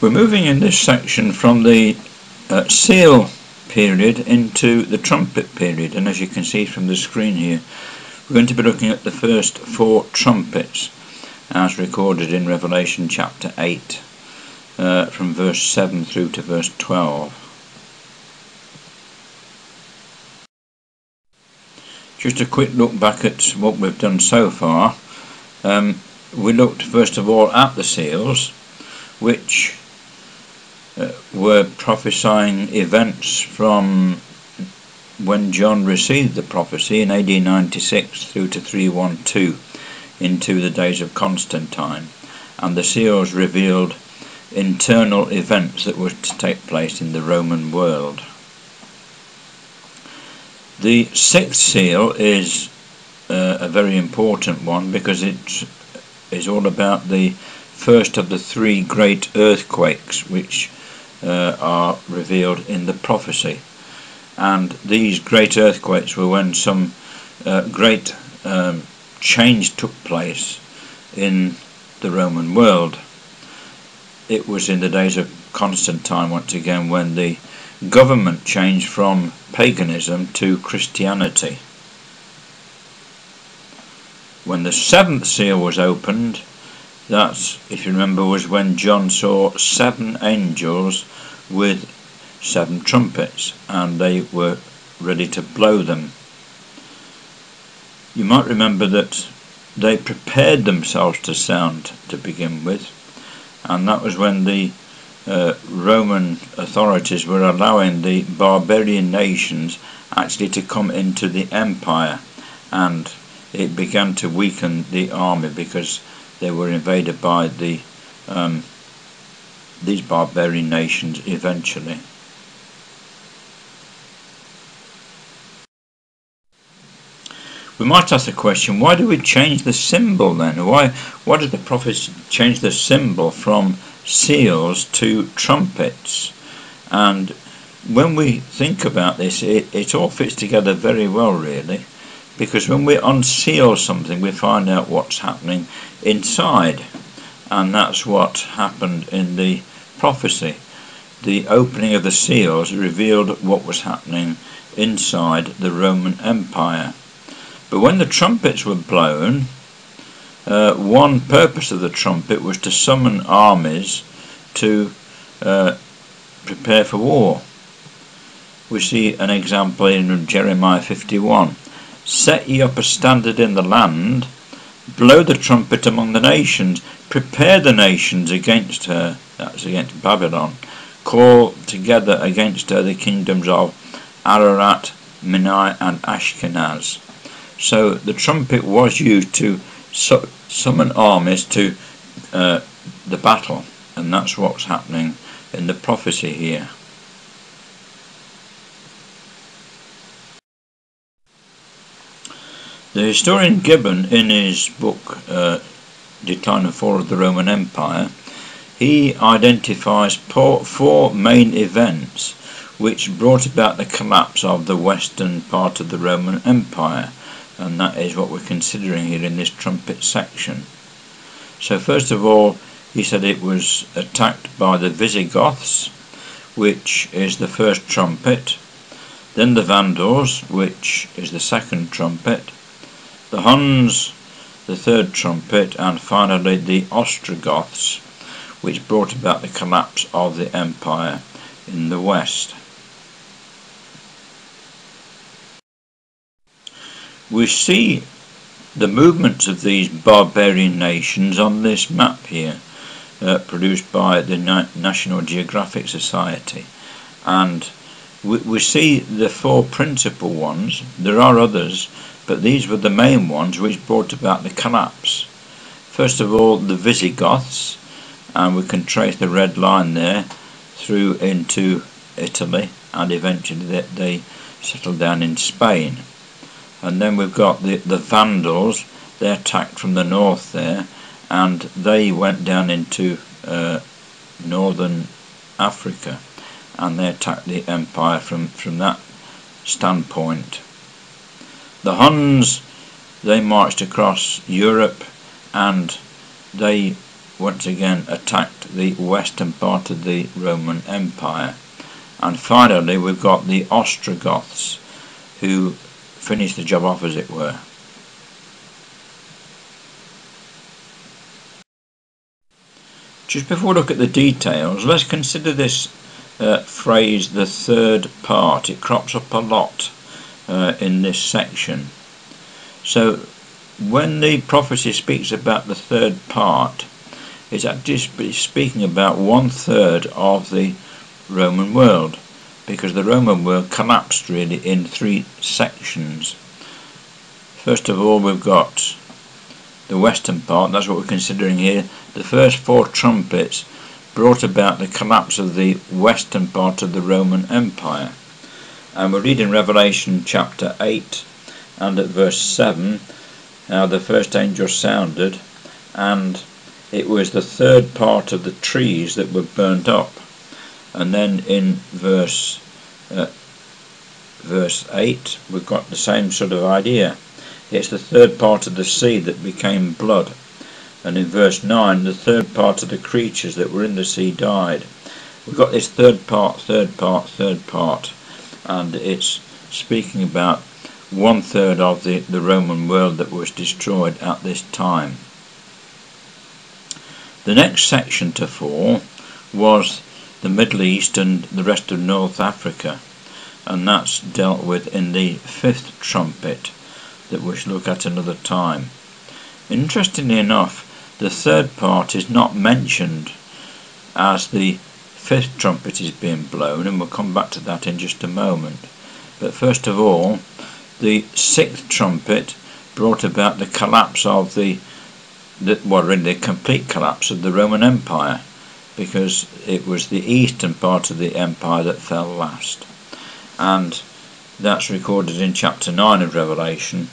We're moving in this section from the seal period into the trumpet period, and as you can see from the screen here, we're going to be looking at the first 4 trumpets as recorded in Revelation chapter 8 from verse 7 through to verse 12. Just a quick look back at what we've done so far. We looked first of all at the seals, which were prophesying events from when John received the prophecy in AD 96 through to 312 into the days of Constantine, and the seals revealed internal events that were to take place in the Roman world. The 6th seal is a very important one because it is all about the first of the 3 great earthquakes which are revealed in the prophecy, and these great earthquakes were when some great change took place in the Roman world. It was in the days of Constantine once again when the government changed from paganism to Christianity. When the 7th seal was opened, that, if you remember, was when John saw 7 angels with 7 trumpets, and they were ready to blow them. You might remember that they prepared themselves to sound to begin with, and that was when the Roman authorities were allowing the barbarian nations actually to come into the empire, and it began to weaken the army because they were invaded by these barbarian nations eventually. We might ask the question, why do we change the symbol then? Why did the prophets change the symbol from seals to trumpets? And when we think about this, it all fits together very well, really, because when we unseal something, we find out what's happening inside, and that's what happened in the prophecy. The opening of the seals revealed what was happening inside the Roman Empire. But when the trumpets were blown, one purpose of the trumpet was to summon armies to prepare for war. We see an example in Jeremiah 51. Set ye up a standard in the land, blow the trumpet among the nations, prepare the nations against her, that's against Babylon, call together against her the kingdoms of Ararat, Minai and Ashkenaz. So the trumpet was used to summon armies to the battle, and that's what's happening in the prophecy here. The historian Gibbon, in his book Decline and Fall of the Roman Empire, he identifies 4 main events which brought about the collapse of the western part of the Roman Empire, and that is what we're considering here in this trumpet section. So first of all, he said it was attacked by the Visigoths, which is the first trumpet, then the Vandals, which is the second trumpet, the Huns, the third trumpet, and finally the Ostrogoths, which brought about the collapse of the empire in the west. We see the movements of these barbarian nations on this map here, produced by the National Geographic Society, and we see the 4 principal ones. There are others, but these were the main ones which brought about the collapse. First of all, the Visigoths, and we can trace the red line there through into Italy, and eventually they settled down in Spain. And then we've got the Vandals. They attacked from the north there, and they went down into northern Africa, and they attacked the empire from that standpoint. The Huns, they marched across Europe, and they once again attacked the western part of the Roman Empire. And finally we've got the Ostrogoths, who finished the job off, as it were. Just before we look at the details, let's consider this phrase, the third part. It crops up a lot in this section. So when the prophecy speaks about the third part, it's actually speaking about 1/3 of the Roman world, because the Roman world collapsed really in 3 sections. First of all, we've got the western part. That's what we're considering here. The first 4 trumpets brought about the collapse of the western part of the Roman Empire. And we read in Revelation chapter 8 and at verse 7 how the first angel sounded, and it was the third part of the trees that were burnt up. And then in verse 8 we've got the same sort of idea. It's the third part of the sea that became blood. And in verse 9, the third part of the creatures that were in the sea died. We've got this third part, third part, third part, and it's speaking about 1/3 of the Roman world that was destroyed at this time. The next section to fall was the Middle East and the rest of North Africa, and that's dealt with in the 5th trumpet that we shall look at another time. Interestingly enough, the third part is not mentioned as the 5th trumpet is being blown, and we'll come back to that in just a moment. But first of all, the 6th trumpet brought about the collapse of the complete collapse of the Roman Empire, because it was the eastern part of the empire that fell last. And that's recorded in chapter 9 of Revelation.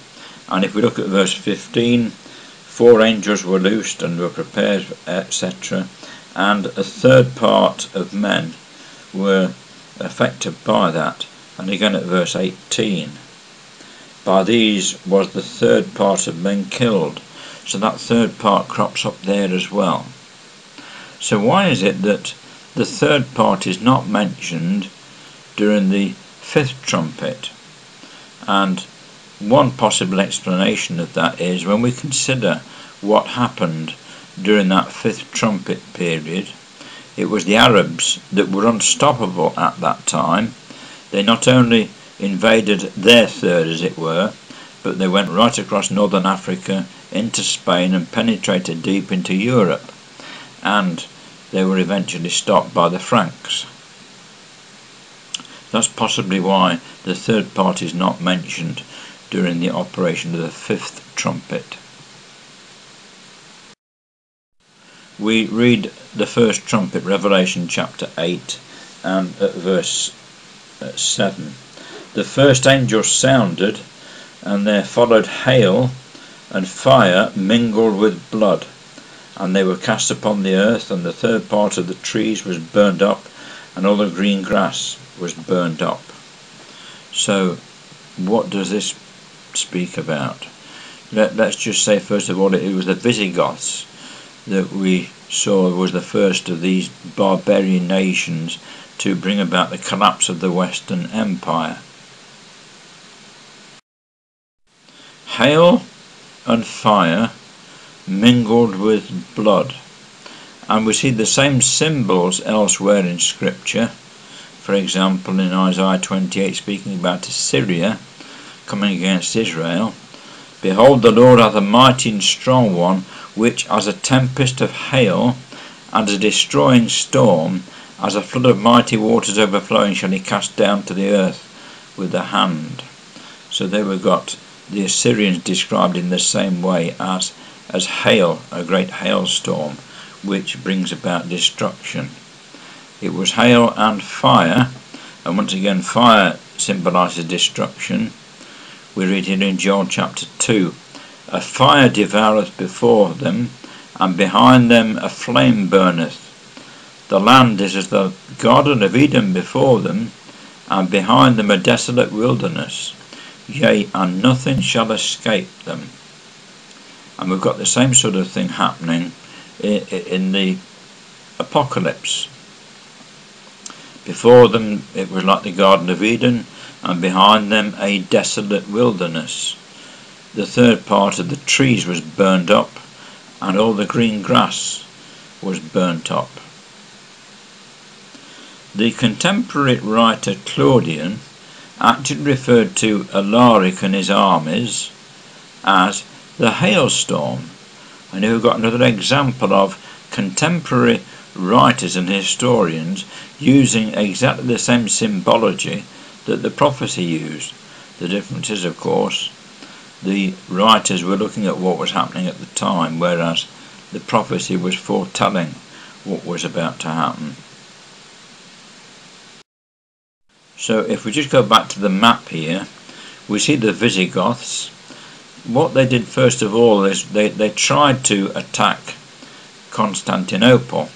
And if we look at verse 15, 4 angels were loosed and were prepared, etc., and a third part of men were affected by that. And again at verse 18, by these was the third part of men killed. So that third part crops up there as well. So why is it that the third part is not mentioned during the 5th trumpet? And one possible explanation of that is, when we consider what happened during that 5th trumpet period, it was the Arabs that were unstoppable at that time. They not only invaded their third, as it were, but they went right across northern Africa into Spain and penetrated deep into Europe, and they were eventually stopped by the Franks. That's possibly why the third part is not mentioned during the operation of the 5th trumpet. We read the first trumpet, Revelation chapter 8 and at verse 7. The first angel sounded, and there followed hail and fire mingled with blood, and they were cast upon the earth, and the third part of the trees was burned up, and all the green grass was burned up. So what does this speak about? Let's just say first of all, it was the Visigoths that we saw was the first of these barbarian nations to bring about the collapse of the Western Empire. Hail and fire mingled with blood, and we see the same symbols elsewhere in Scripture. For example, in Isaiah 28, speaking about Assyria coming against Israel, behold, the Lord hath a mighty and strong one, which as a tempest of hail and a destroying storm, as a flood of mighty waters overflowing, shall he cast down to the earth with the hand. So there we've got the Assyrians described in the same way as hail, a great hailstorm, which brings about destruction. It was hail and fire, and once again fire symbolises destruction. We read here in Joel chapter 2, a fire devoureth before them, and behind them a flame burneth. The land is as the garden of Eden before them, and behind them a desolate wilderness. Yea, and nothing shall escape them. And we've got the same sort of thing happening in the Apocalypse. Before them it was like the Garden of Eden, and behind them a desolate wilderness. The third part of the trees was burned up, and all the green grass was burnt up. The contemporary writer Claudian actually referred to Alaric and his armies as the hailstorm, and we've got another example of contemporary writers and historians using exactly the same symbology that the prophecy used. The difference is, of course, the writers were looking at what was happening at the time, whereas the prophecy was foretelling what was about to happen. So if we just go back to the map here, we see the Visigoths. What they did first of all is they tried to attack Constantinople.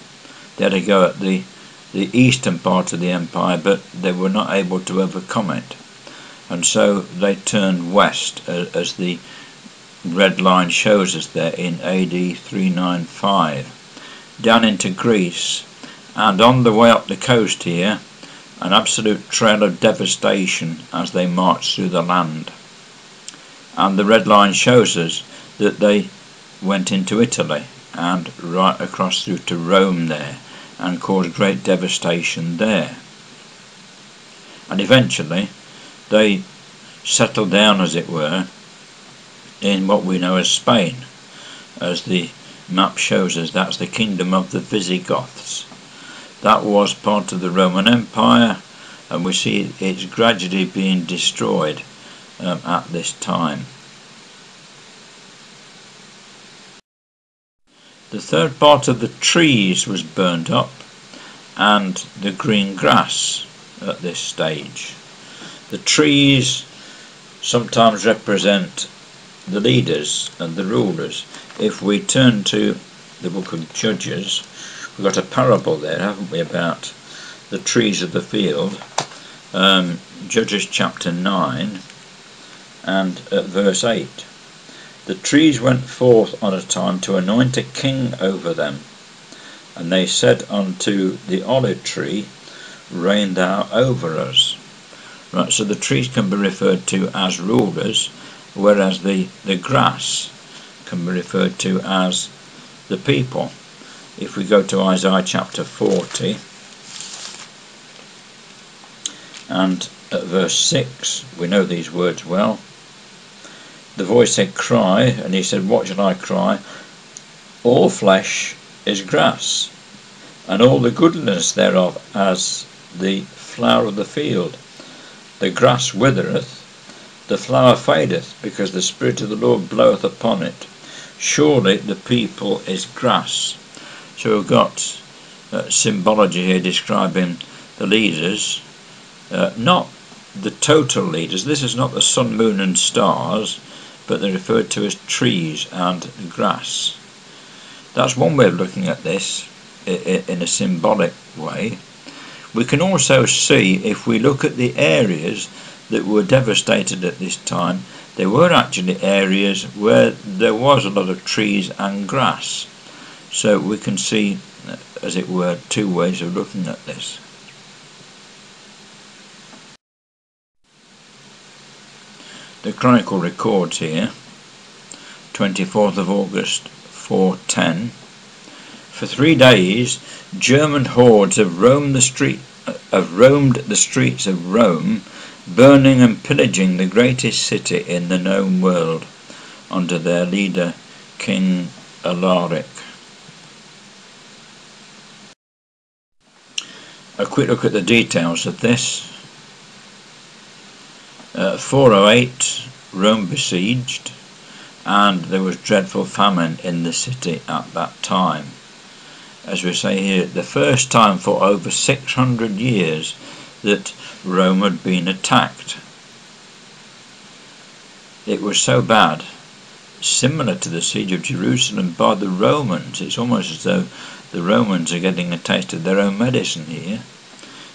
They had to go at the eastern part of the empire, but they were not able to overcome it, and so they turned west, as the red line shows us there, in AD 395 down into Greece, and on the way up the coast here, an absolute trail of devastation as they marched through the land. And the red line shows us that they went into Italy and right across through to Rome there, and caused great devastation there. And eventually they settled down, as it were, in what we know as Spain. As the map shows us, that's the kingdom of the Visigoths. That was part of the Roman Empire, and we see it's gradually being destroyed at this time. The third part of the trees was burnt up, and the green grass at this stage. The trees sometimes represent the leaders and the rulers. If we turn to the book of Judges, we've got a parable there, haven't we, about the trees of the field. Judges chapter 9 and at verse 8. The trees went forth on a time to anoint a king over them, and they said unto the olive tree, Reign thou over us. Right, so the trees can be referred to as rulers, whereas the grass can be referred to as the people. If we go to Isaiah chapter 40 and at verse 6, we know these words well. The voice said, Cry, and he said, What shall I cry? All flesh is grass, and all the goodness thereof as the flower of the field. The grass withereth, the flower fadeth, because the Spirit of the Lord bloweth upon it. Surely the people is grass. So we've got symbology here describing the leaders, not the total leaders. This is not the sun, moon and stars, but they're referred to as trees and grass. That's one way of looking at this in a symbolic way. We can also see, if we look at the areas that were devastated at this time, there were actually areas where there was a lot of trees and grass. So we can see, as it were, two ways of looking at this. The Chronicle records here, 24th of August 410, for 3 days German hordes have roamed the streets of Rome, burning and pillaging the greatest city in the known world, under their leader King Alaric. A quick look at the details of this. 408, Rome besieged, and there was dreadful famine in the city at that time. As we say here, the first time for over 600 years that Rome had been attacked. It was so bad, similar to the siege of Jerusalem by the Romans. It's almost as though the Romans are getting a taste of their own medicine here.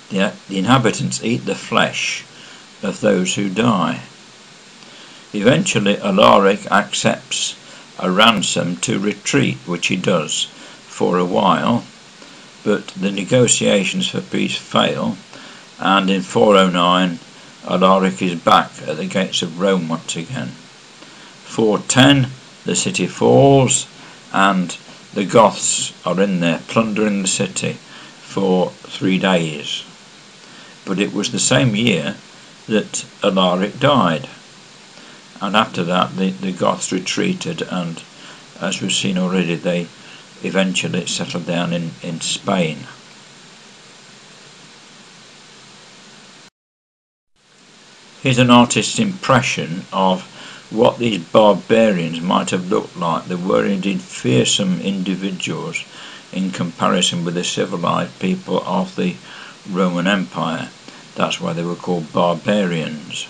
The inhabitants eat the flesh of those who die. Eventually Alaric accepts a ransom to retreat, which he does, for a while, but the negotiations for peace fail, and in 409 Alaric is back at the gates of Rome once again. 410 the city falls, and the Goths are in there plundering the city for 3 days. But it was the same year that Alaric died, and after that the Goths retreated, and as we've seen already, they eventually settled down in Spain. Here's an artist's impression of what these barbarians might have looked like. They were indeed fearsome individuals in comparison with the civilized people of the Roman Empire. That's why they were called barbarians.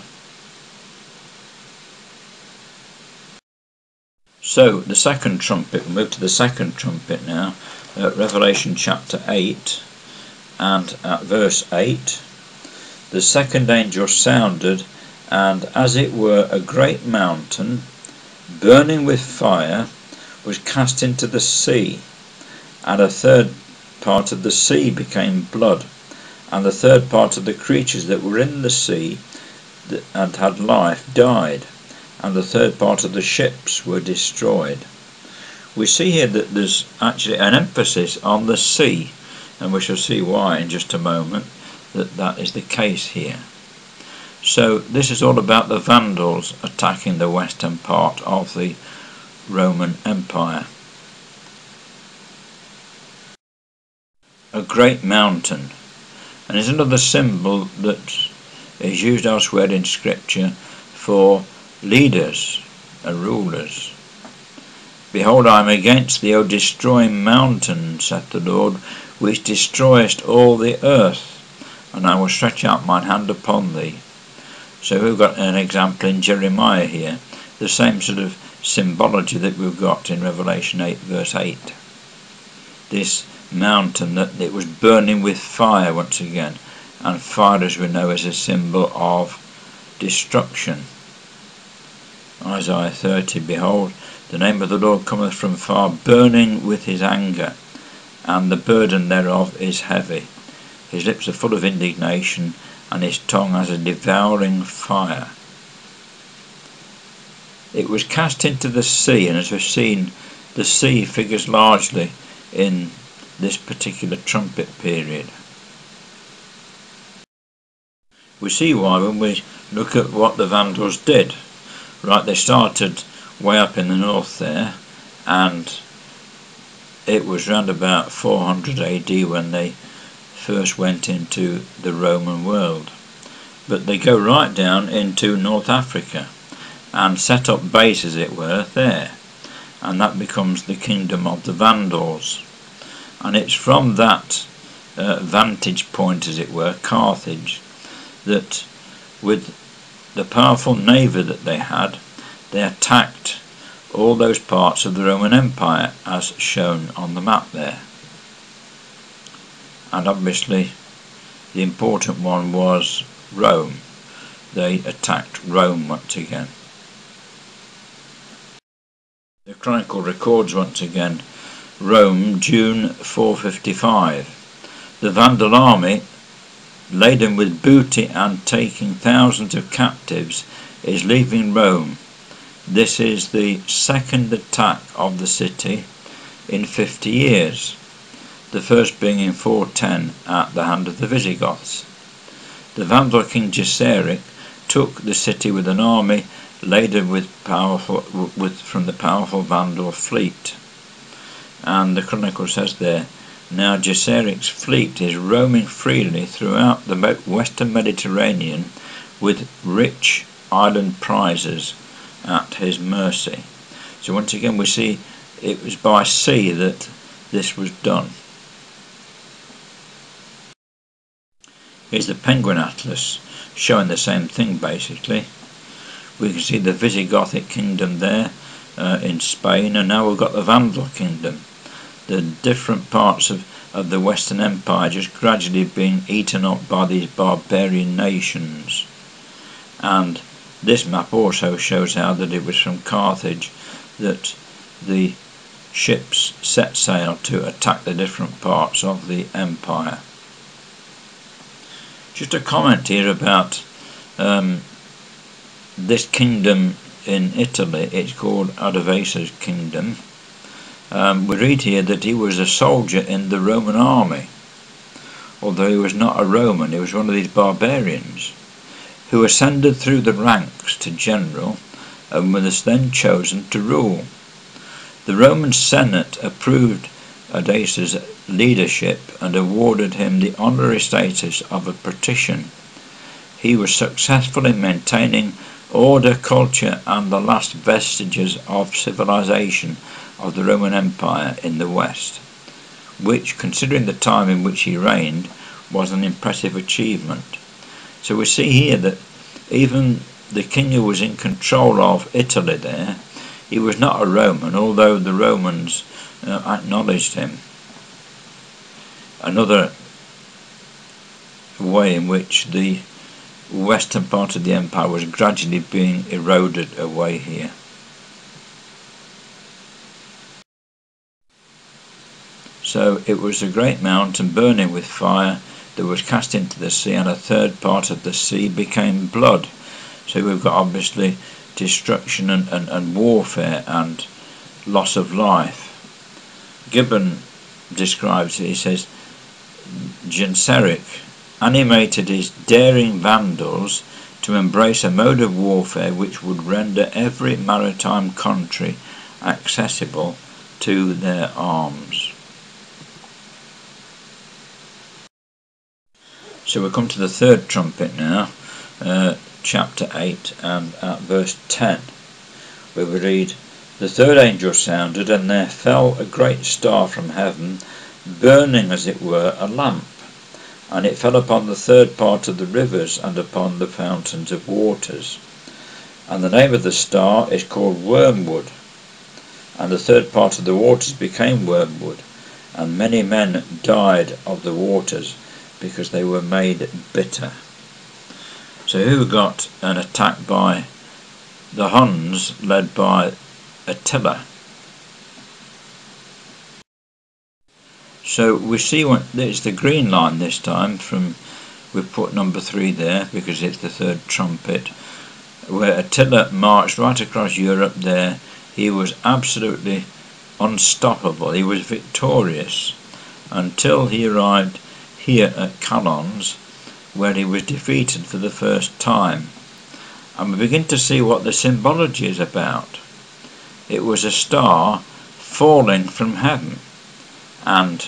So the second trumpet, we move to the second trumpet now, Revelation chapter 8, and at verse 8, the second angel sounded, and as it were a great mountain, burning with fire, was cast into the sea, and a third part of the sea became blood, and the third part of the creatures that were in the sea and had life died, and the third part of the ships were destroyed. We see here that there's actually an emphasis on the sea, and we shall see why in just a moment that is the case here. So this is all about the Vandals attacking the western part of the Roman Empire. A great mountain, and is another symbol that is used elsewhere in Scripture for leaders and rulers. Behold, I am against thee, O destroying mountain, saith the Lord, which destroyest all the earth, and I will stretch out mine hand upon thee. So we've got an example in Jeremiah here, the same sort of symbology that we've got in Revelation 8 verse 8. This mountain that it was burning with fire once again, and fire, as we know, is a symbol of destruction. Isaiah 30, behold, the name of the Lord cometh from far, burning with his anger, and the burden thereof is heavy. His lips are full of indignation, and his tongue as a devouring fire. It was cast into the sea, and as we've seen, the sea figures largely in this particular trumpet period. We see why when we look at what the Vandals did. Right, they started way up in the north there, and it was round about 400 AD when they first went into the Roman world. But they go right down into North Africa and set up base, as it were, there, and that becomes the kingdom of the Vandals. And it's from that vantage point, as it were, Carthage, that with the powerful navy that they had, they attacked all those parts of the Roman Empire as shown on the map there. And obviously the important one was Rome. They attacked Rome once again. The Chronicle records once again Rome, June 455. The Vandal army, laden with booty and taking thousands of captives, is leaving Rome. This is the second attack of the city in 50 years, the first being in 410 at the hand of the Visigoths. The Vandal king Gesseric took the city with an army laden from the powerful Vandal fleet. And the Chronicle says there, now Gesseric's fleet is roaming freely throughout the western Mediterranean with rich island prizes at his mercy. So once again we see it was by sea that this was done. Here's the Penguin Atlas showing the same thing basically. We can see the Visigothic kingdom there in Spain, and now we've got the Vandal kingdom. The different parts of the Western Empire just gradually being eaten up by these barbarian nations. And this map also shows how that it was from Carthage that the ships set sail to attack the different parts of the empire. Just a comment here about this kingdom in Italy. It's called Adovace's kingdom. We read here that he was a soldier in the Roman army, although he was not a Roman. He was one of these barbarians who ascended through the ranks to general and was then chosen to rule. The Roman Senate approved Adovace's leadership and awarded him the honorary status of a patrician. He was successful in maintaining order, culture, and the last vestiges of civilization of the Roman Empire in the West, which, considering the time in which he reigned, was an impressive achievement. So we see here that even the king who was in control of Italy there, he was not a Roman, although the Romans acknowledged him. Another way in which the western part of the empire was gradually being eroded away here. So it was a great mountain burning with fire that was cast into the sea, and a third part of the sea became blood. So we've got obviously destruction and warfare and loss of life. Gibbon describes it, he says, Genseric animated his daring Vandals to embrace a mode of warfare which would render every maritime country accessible to their arms. So we come to the third trumpet now, chapter 8 and at verse 10, where we read, "The third angel sounded, and there fell a great star from heaven, burning as it were a lamp, and it fell upon the third part of the rivers and upon the fountains of waters. And the name of the star is called Wormwood, and the third part of the waters became wormwood, and many men died of the waters, because they were made bitter." So here we got an attack by the Huns led by Attila. So we see it's the green line this time. We've put number 3 there because it's the third trumpet, where Attila marched right across Europe there. He was absolutely unstoppable. He was victorious until he arrived here at Chalons, where he was defeated for the first time. And we begin to see what the symbology is about. It was a star falling from heaven, and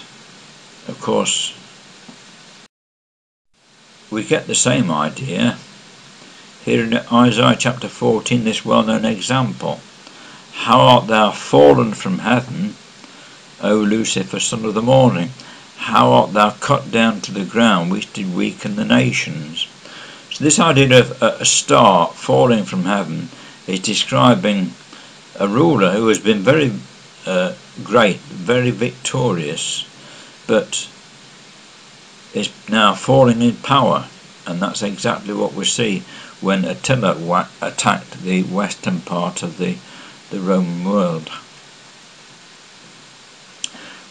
of course we get the same idea here in Isaiah chapter 14, this well-known example. "How art thou fallen from heaven, O Lucifer, son of the morning? How art thou cut down to the ground, which did weaken the nations?" So this idea of a star falling from heaven is describing a ruler who has been very great, very victorious, but is now falling in power. And that's exactly what we see when Attila attacked the western part of the Roman world.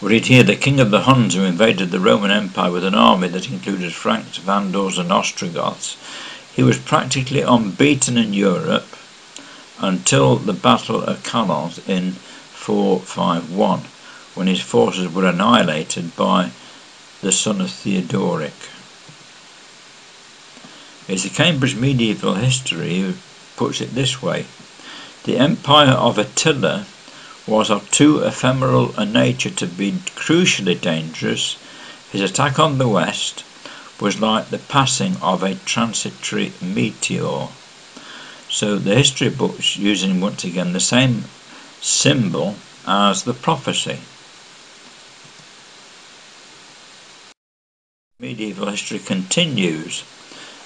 We read here, "The king of the Huns, who invaded the Roman Empire with an army that included Franks, Vandals and Ostrogoths, he was practically unbeaten in Europe until the Battle of Chalons in 451, when his forces were annihilated by the son of Theodoric." It's the Cambridge Medieval History who puts it this way: "The empire of Attila was of too ephemeral a nature to be crucially dangerous. His attack on the west was like the passing of a transitory meteor." So the history books using once again the same symbol as the prophecy. Medieval history continues,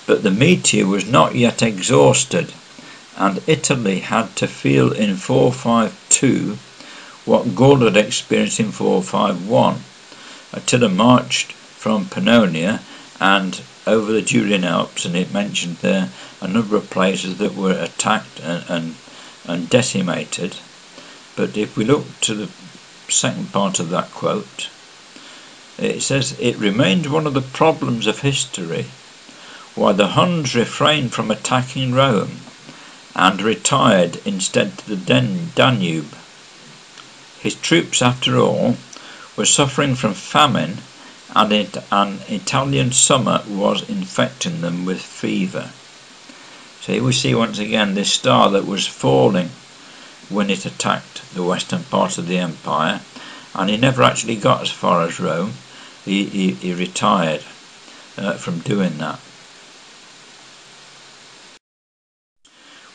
but the meteor was not yet exhausted, and Italy had to feel in 452 what Gaul had experienced in 451. Attila marched from Pannonia and over the Julian Alps, and it mentioned there a number of places that were attacked and decimated. But if we look to second part of that quote. It says, "It remained one of the problems of history why the Huns refrained from attacking Rome and retired instead to the Danube. His troops, after all, were suffering from famine, and an Italian summer was infecting them with fever." So here we see once again this star that was falling when it attacked the western part of the empire, and he never actually got as far as Rome. He retired from doing that.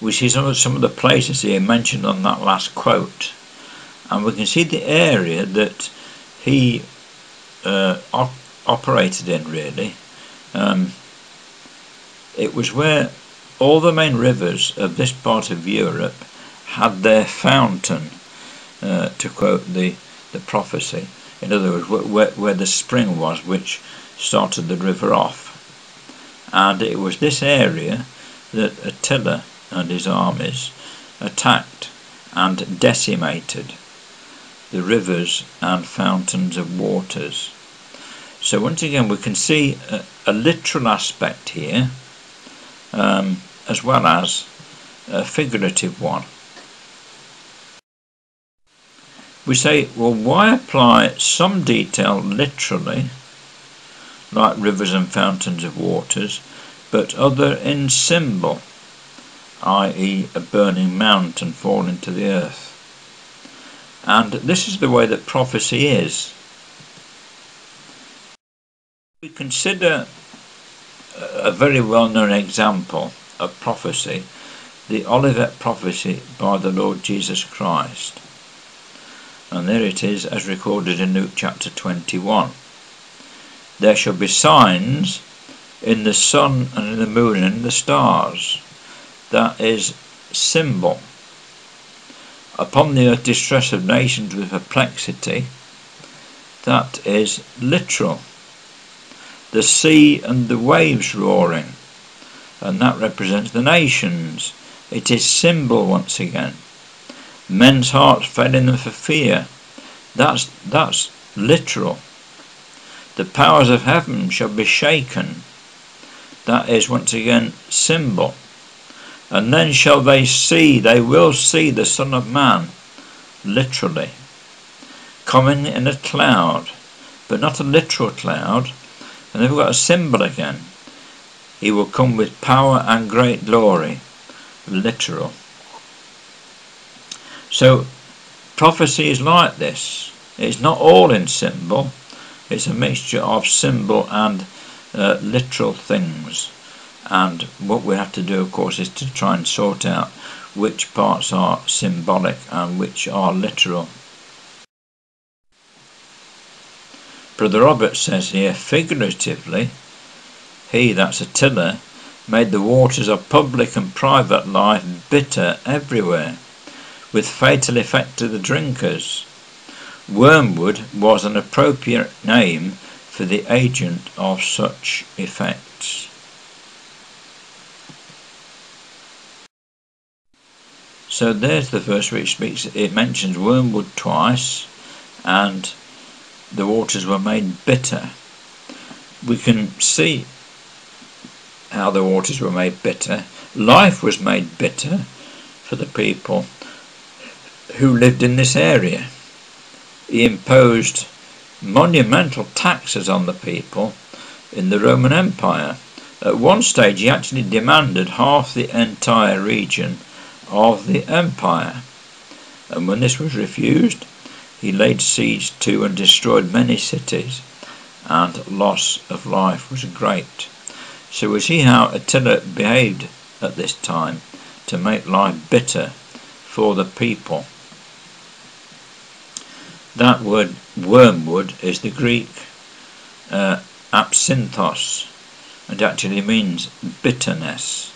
We see some of the places here mentioned on that last quote, and we can see the area that he operated in, really. It was where all the main rivers of this part of Europe had their fountain, to quote the prophecy. In other words, where the spring was which started the river off. And it was this area that Attila and his armies attacked and decimated the rivers and fountains of waters. So once again we can see a literal aspect here, as well as a figurative one. We say, well, why apply some detail literally, like rivers and fountains of waters, but other in symbol, i.e. a burning mountain falling to the earth? And this is the way that prophecy is. We consider a very well-known example of prophecy, the Olivet prophecy by the Lord Jesus Christ. And there it is, as recorded in Luke chapter 21. "There shall be signs in the sun and in the moon and in the stars." That is symbol. "Upon the earth distress of nations with perplexity." That is literal. "The sea and the waves roaring." And that represents the nations. It is symbol once again. "Men's hearts failing them for fear." That's literal. "The powers of heaven shall be shaken." That is once again symbol. "And then shall they will see the Son of Man," literally, "coming in a cloud," but not a literal cloud. And then we've got a symbol again. "He will come with power and great glory," literal. So prophecy is like this. It's not all in symbol. It's a mixture of symbol and literal things. And what we have to do, of course, is to try and sort out which parts are symbolic and which are literal. Brother Robert says here, figuratively, he, that's Attila, made the waters of public and private life bitter everywhere, with fatal effect to the drinkers. Wormwood was an appropriate name for the agent of such effects. So there's the verse which speaks. It mentions wormwood twice, and the waters were made bitter. We can see how the waters were made bitter. Life was made bitter for the people who lived in this area. He imposed monumental taxes on the people in the Roman Empire. At one stage he actually demanded half the entire region of the empire, and when this was refused, he laid siege to and destroyed many cities, and loss of life was great. So we see how Attila behaved at this time to make life bitter for the people. That word wormwood is the Greek absinthos, and actually means bitterness.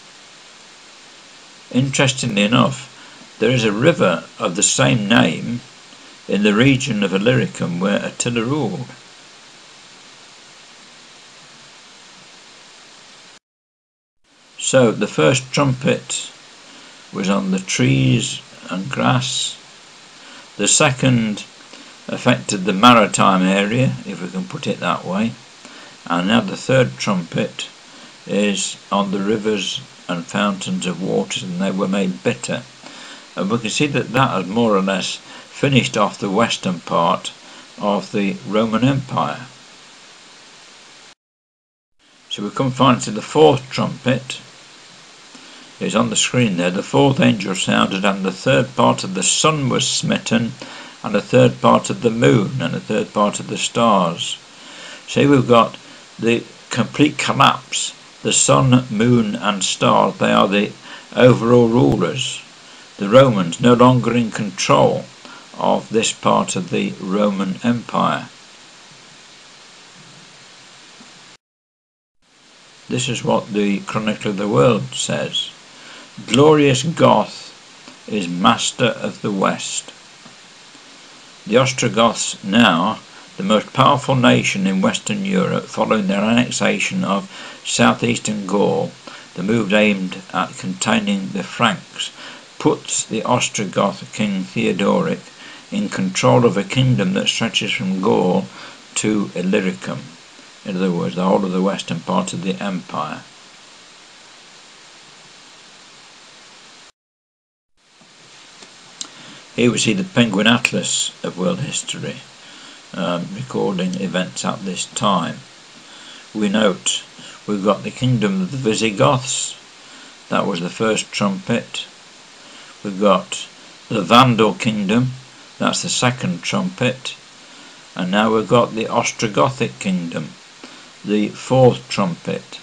Interestingly enough, there is a river of the same name in the region of Illyricum where Attila ruled. So the first trumpet was on the trees and grass. The second affected the maritime area, if we can put it that way. And now the third trumpet is on the rivers and fountains of waters, and they were made bitter. And we can see that that has more or less finished off the western part of the Roman Empire. So we come finally to the fourth trumpet. It's on the screen there. The fourth angel sounded, and the third part of the sun was smitten, and a third part of the moon, and a third part of the stars. So we've got the complete collapse. The sun, moon and stars, they are the overall rulers. The Romans no longer in control of this part of the Roman Empire. This is what the Chronicle of the World says. Glorious Goth is master of the West. The Ostrogoths, now the most powerful nation in Western Europe, following their annexation of southeastern Gaul, the move aimed at containing the Franks, puts the Ostrogoth king Theodoric in control of a kingdom that stretches from Gaul to Illyricum. In other words, the whole of the western part of the empire. Here we see the Penguin Atlas of world history, recording events at this time. We note we've got the kingdom of the Visigoths. That was the first trumpet. We've got the Vandal kingdom. That's the second trumpet. And now we've got the Ostrogothic kingdom, the fourth trumpet.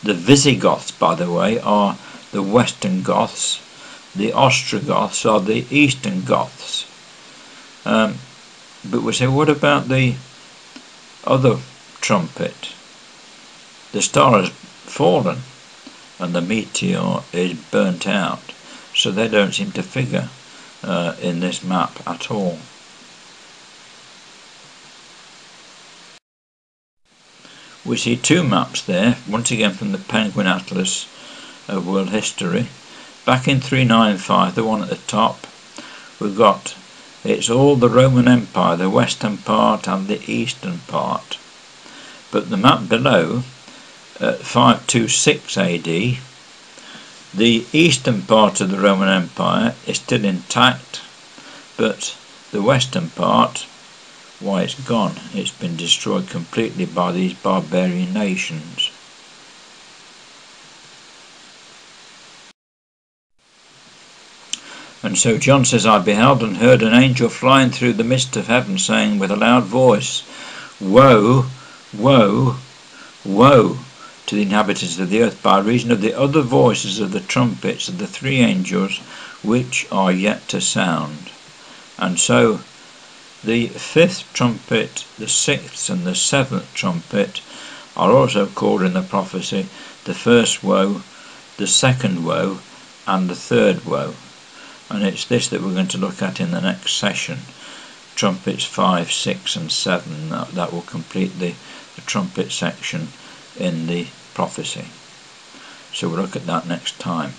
The Visigoths, by the way, are the Western Goths. The Ostrogoths are the Eastern Goths. But we say, what about the other trumpet? The star has fallen and the meteor is burnt out, so they don't seem to figure in this map at all. We see two maps there, once again from the Penguin Atlas of world history. Back in 395, the one at the top, we've got, it's all the Roman Empire, the western part and the eastern part. But the map below, at 526 AD, the eastern part of the Roman Empire is still intact, but the western part, why, it's gone. It's been destroyed completely by these barbarian nations. And so John says, I beheld and heard an angel flying through the midst of heaven, saying with a loud voice, Woe, woe, woe to the inhabitants of the earth, by reason of the other voices of the trumpets of the three angels which are yet to sound. And so the fifth trumpet, the sixth and the seventh trumpet are also called in the prophecy the first woe, the second woe and the third woe. And it's this that we're going to look at in the next session. Trumpets 5, 6 and 7. That will complete the trumpet section in the prophecy. So we'll look at that next time.